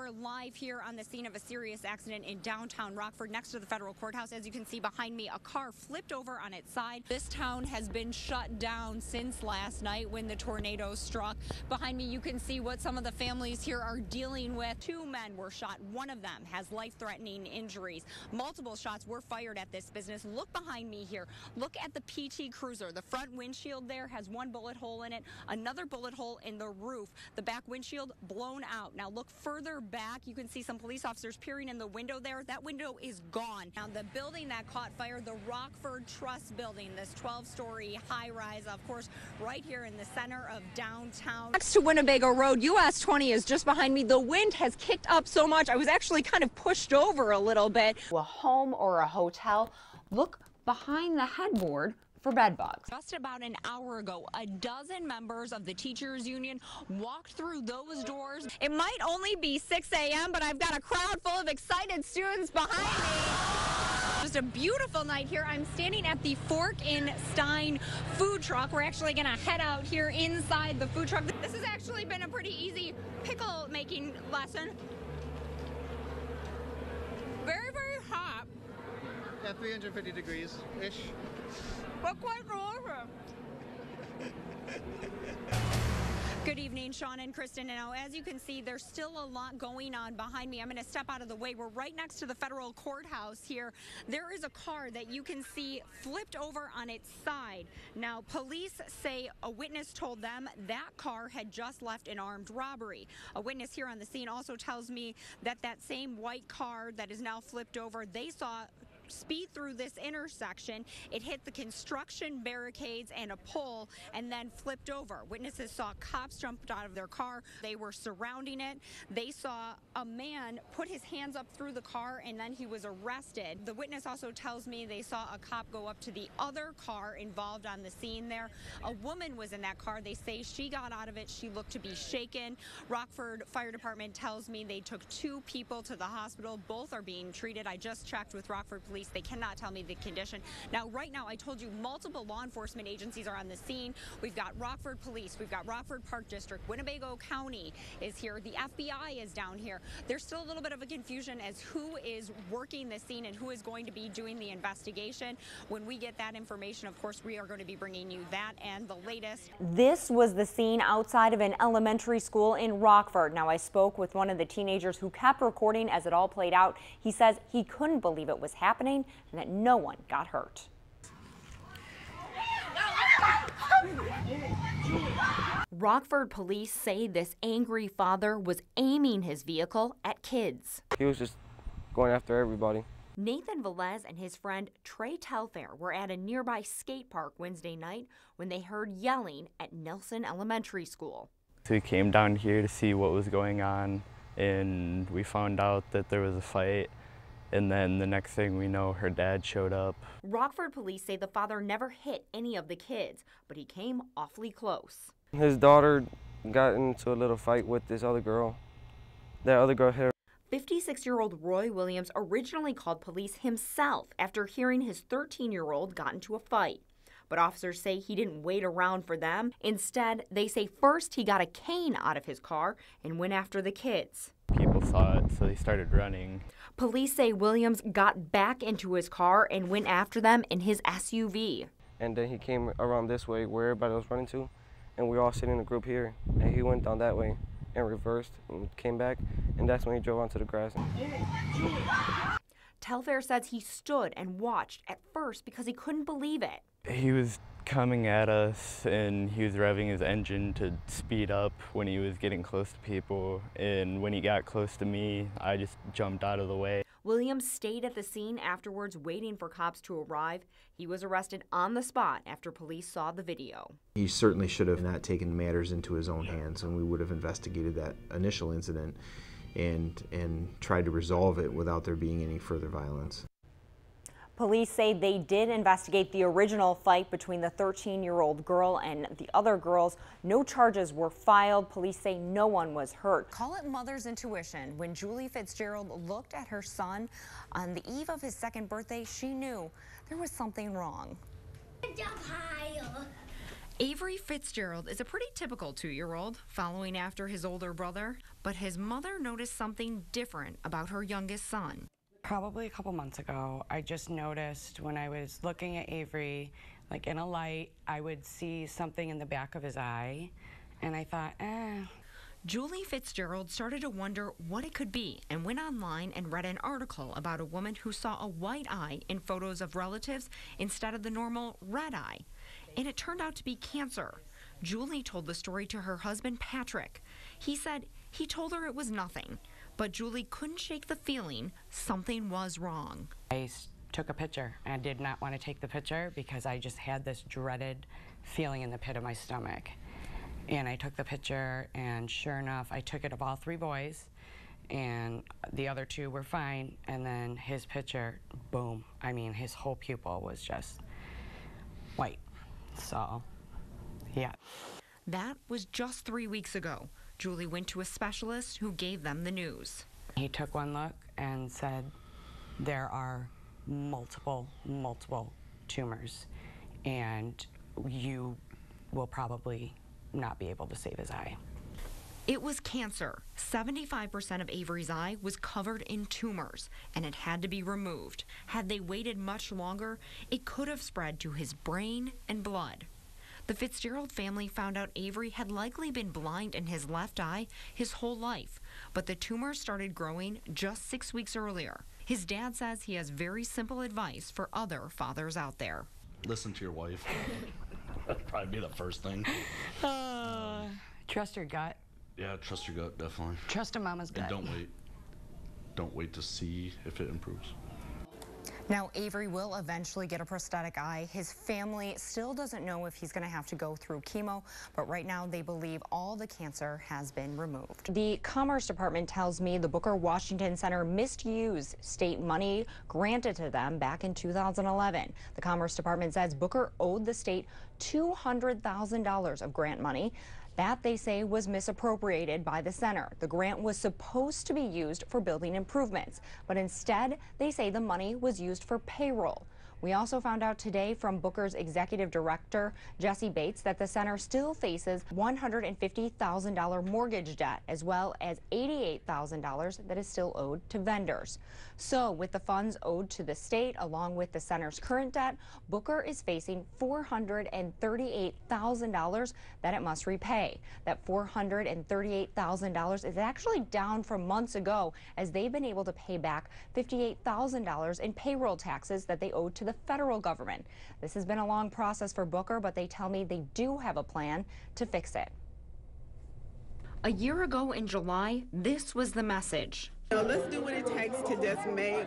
We're live here on the scene of a serious accident in downtown Rockford next to the federal courthouse. As you can see behind me, a car flipped over on its side. This town has been shut down since last night when the tornado struck. Behind me, you can see what some of the families here are dealing with. 2 men were shot. One of them has life-threatening injuries. Multiple shots were fired at this business. Look behind me here. Look at the PT Cruiser. The front windshield there has 1 bullet hole in it, another bullet hole in the roof. The back windshield blown out. Now look further back. You can see some police officers peering in the window there. That window is gone. Now the building that caught fire, the Rockford Trust building, this 12-story high-rise, of course, right here in the center of downtown. Next to Winnebago Road, US 20 is just behind me. The wind has kicked up so much, I was actually kind of pushed over a little bit. A home or a hotel, look behind the headboard for bed bugs. Just about an hour ago, a dozen members of the teachers union walked through those doors. It might only be 6 a.m., but I've got a crowd full of excited students behind me. Just a beautiful night here. I'm standing at the Fork and Stein food truck. We're actually gonna head out here inside the food truck. This has actually been a pretty easy pickle making lesson. Very, very hot. Yeah, 350 degrees-ish. But quite delicious. Good evening, Sean and Kristen. Now, as you can see, there's still a lot going on behind me. I'm going to step out of the way. We're right next to the federal courthouse here. There is a car that you can see flipped over on its side. Now, police say a witness told them that car had just left an armed robbery. A witness here on the scene also tells me that that same white car that is now flipped over, they saw speed through this intersection. It hit the construction barricades and a pole and then flipped over. Witnesses saw cops jumped out of their car. They were surrounding it. They saw a man put his hands up through the car and then he was arrested. The witness also tells me they saw a cop go up to the other car involved on the scene there. A woman was in that car. They say she got out of it. She looked to be shaken. Rockford Fire Department tells me they took 2 people to the hospital. Both are being treated. I just checked with Rockford Police. They cannot tell me the condition. Now, right now, I told you multiple law enforcement agencies are on the scene. We've got Rockford Police. We've got Rockford Park District. Winnebago County is here. The FBI is down here. There's still a little bit of a confusion as who is working the scene and who is going to be doing the investigation. When we get that information, of course, we are going to be bringing you that and the latest. This was the scene outside of an elementary school in Rockford. Now, I spoke with one of the teenagers who kept recording as it all played out. He says he couldn't believe it was happening and that no one got hurt. Rockford police say this angry father was aiming his vehicle at kids. He was just going after everybody. Nathan Velez and his friend Trey Telfair were at a nearby skate park Wednesday night when they heard yelling at Nelson Elementary School. So we came down here to see what was going on, and we found out that there was a fight. And then the next thing we know, her dad showed up. Rockford police say the father never hit any of the kids, but he came awfully close. His daughter got into a little fight with this other girl. That other girl hit her. 56-year-old Roy Williams originally called police himself after hearing his 13-year-old got into a fight. But officers say he didn't wait around for them. Instead, they say first he got a cane out of his car and went after the kids. People saw it, so they started running. Police say Williams got back into his car and went after them in his SUV. And then he came around this way where everybody was running to, and we all sitting in a group here. And he went down that way and reversed and came back, and that's when he drove onto the grass. Telfair says he stood and watched at first because he couldn't believe it. He was coming at us and he was revving his engine to speed up when he was getting close to people, and when he got close to me, I just jumped out of the way. Williams stayed at the scene afterwards waiting for cops to arrive. He was arrested on the spot after police saw the video. He certainly should have not taken matters into his own hands, and we would have investigated that initial incident and tried to resolve it without there being any further violence. Police say they did investigate the original fight between the 13-year-old girl and the other girls. No charges were filed. Police say no one was hurt. Call it mother's intuition. When Julie Fitzgerald looked at her son on the eve of his 2nd birthday, she knew there was something wrong. Avery Fitzgerald is a pretty typical 2-year-old, following after his older brother, but his mother noticed something different about her youngest son. Probably a couple months ago, I just noticed when I was looking at Avery, like in a light, I would see something in the back of his eye, and I thought, Julie Fitzgerald started to wonder what it could be and went online and read an article about a woman who saw a white eye in photos of relatives instead of the normal red eye. And it turned out to be cancer. Julie told the story to her husband, Patrick. He said he told her it was nothing, but Julie couldn't shake the feeling something was wrong. I took a picture. I did not want to take the picture because I just had this dreaded feeling in the pit of my stomach. And I took the picture, and sure enough, I took it of all 3 boys, and the other 2 were fine, and then his picture, boom. I mean, his whole pupil was just white. So, yeah. That was just 3 weeks ago. Julie went to a specialist who gave them the news. He took one look and said, there are multiple tumors, and you will probably not be able to save his eye. It was cancer. 75% of Avery's eye was covered in tumors, and it had to be removed. Had they waited much longer, it could have spread to his brain and blood. The Fitzgerald family found out Avery had likely been blind in his left eye his whole life, but the tumors started growing just 6 weeks earlier. His dad says he has very simple advice for other fathers out there. Listen to your wife. That'd probably be the first thing. Trust your gut. Yeah, trust your gut, definitely. Trust a mama's gut. And don't wait. Don't wait to see if it improves. Now, Avery will eventually get a prosthetic eye. His family still doesn't know if he's going to have to go through chemo, but right now they believe all the cancer has been removed. The Commerce Department tells me the Booker Washington Center misused state money granted to them back in 2011. The Commerce Department says Booker owed the state $200,000 of grant money. That, they say, was misappropriated by the center. The grant was supposed to be used for building improvements, but instead, they say the money was used for payroll. We also found out today from Booker's executive director, Jesse Bates, that the center still faces $150,000 mortgage debt, as well as $88,000 that is still owed to vendors. So with the funds owed to the state, along with the center's current debt, Booker is facing $438,000 that it must repay. That $438,000 is actually down from months ago, as they've been able to pay back $58,000 in payroll taxes that they owed to the federal government. This has been a long process for Booker, but they tell me they do have a plan to fix it. A year ago in July, this was the message. Let's do what it takes to just make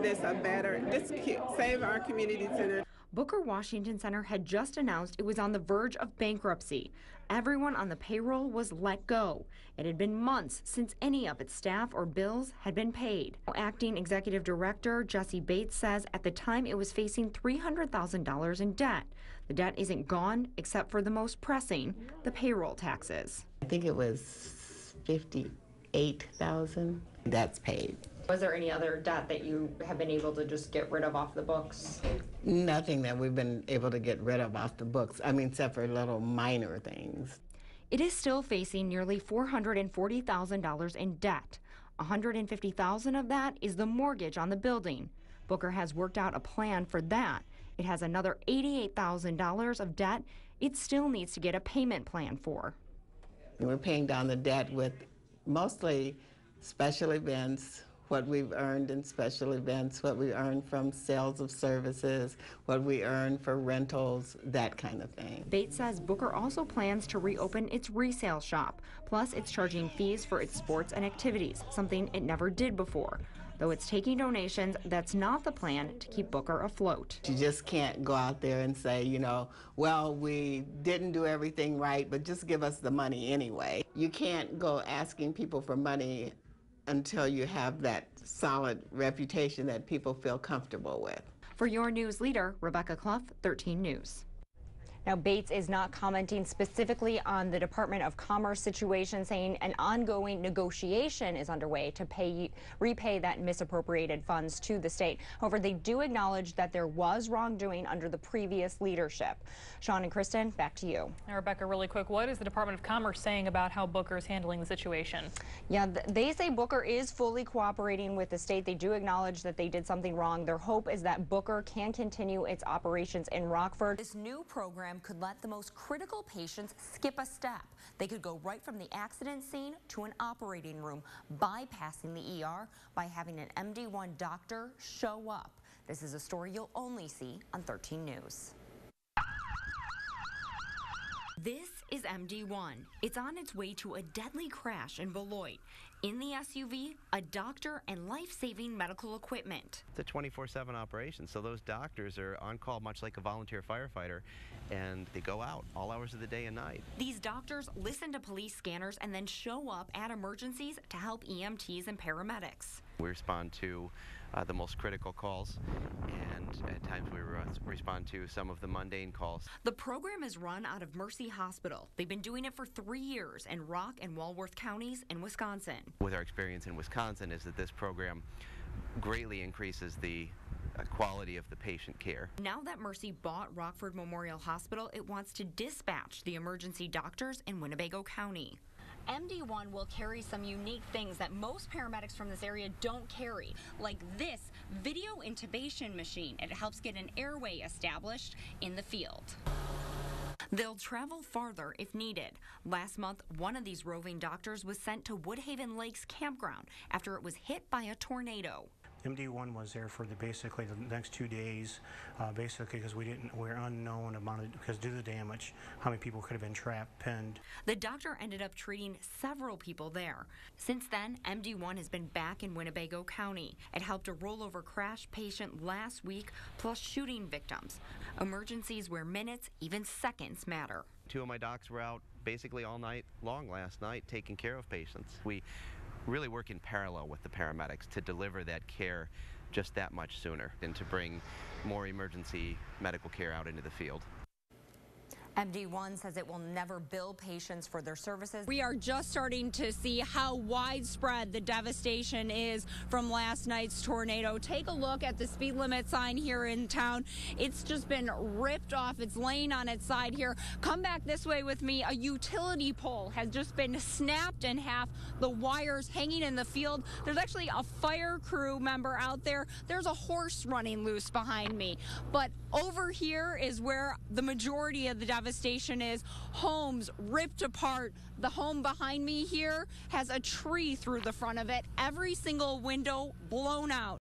this a better, just save our community center. Booker Washington Center had just announced it was on the verge of bankruptcy. Everyone on the payroll was let go. It had been months since any of its staff or bills had been paid. Acting Executive Director Jesse Bates says at the time it was facing $300,000 in debt. The debt isn't gone except for the most pressing, the payroll taxes. I think it was $58,000. That's paid. Was there any other debt that you have been able to just get rid of off the books? Nothing that we've been able to get rid of off the books. I mean, except for little minor things. It is still facing nearly $440,000 in debt. $150,000 of that is the mortgage on the building. Booker has worked out a plan for that. It has another $88,000 of debt it still needs to get a payment plan for. We're paying down the debt with mostly special events, what we've earned in special events, what we earned from sales of services, what we earn for rentals, that kind of thing. Bates says Booker also plans to reopen its resale shop. Plus, it's charging fees for its sports and activities, something it never did before. Though it's taking donations, that's not the plan to keep Booker afloat. You just can't go out there and say, you know, well, we didn't do everything right, but just give us the money anyway. You can't go asking people for money until you have that solid reputation that people feel comfortable with. For your news leader, Rebecca Klopf, 13 News. Now, Bates is not commenting specifically on the Department of Commerce situation, saying an ongoing negotiation is underway to repay that misappropriated funds to the state. However, they do acknowledge that there was wrongdoing under the previous leadership. Sean and Kristen, back to you. Now, Rebecca, really quick, what is the Department of Commerce saying about how Booker is handling the situation? Yeah, they say Booker is fully cooperating with the state. They do acknowledge that they did something wrong. Their hope is that Booker can continue its operations in Rockford. This new program could let the most critical patients skip a step. They could go right from the accident scene to an operating room, bypassing the ER by having an MD1 doctor show up. This is a story you'll only see on 13 News. This is MD1. It's on its way to a deadly crash in Beloit. In the SUV, a doctor and life-saving medical equipment. It's a 24/7 operation, so those doctors are on call much like a volunteer firefighter, and they go out all hours of the day and night. These doctors listen to police scanners and then show up at emergencies to help EMTs and paramedics. We respond to the most critical calls, and at times we respond to some of the mundane calls. The program is run out of Mercy Hospital. They've been doing it for 3 years in Rock and Walworth counties in Wisconsin. With our experience in Wisconsin is that this program greatly increases the quality of the patient care. Now that Mercy bought Rockford Memorial Hospital, it wants to dispatch the emergency doctors in Winnebago County. MD1 will carry some unique things that most paramedics from this area don't carry, like this video intubation machine. It helps get an airway established in the field. They'll travel farther if needed. Last month, one of these roving doctors was sent to Woodhaven Lakes Campground after it was hit by a tornado. MD1 was there for basically the next 2 days, basically because we're unknown about it, because due to the damage, how many people could have been trapped, pinned. The doctor ended up treating several people there. Since then, MD1 has been back in Winnebago County. It helped a rollover crash patient last week, plus shooting victims. Emergencies where minutes, even seconds matter. 2 of my docs were out basically all night long last night taking care of patients. We really work in parallel with the paramedics to deliver that care just that much sooner and to bring more emergency medical care out into the field. MD1 says it will never bill patients for their services. We are just starting to see how widespread the devastation is from last night's tornado. Take a look at the speed limit sign here in town. It's just been ripped off. It's laying on its side here. Come back this way with me. A utility pole has just been snapped in half. The wires hanging in the field. There's actually a fire crew member out there. There's a horse running loose behind me. But over here is where the majority of the devastation is. Homes ripped apart. The home behind me here has a tree through the front of it. Every single window blown out.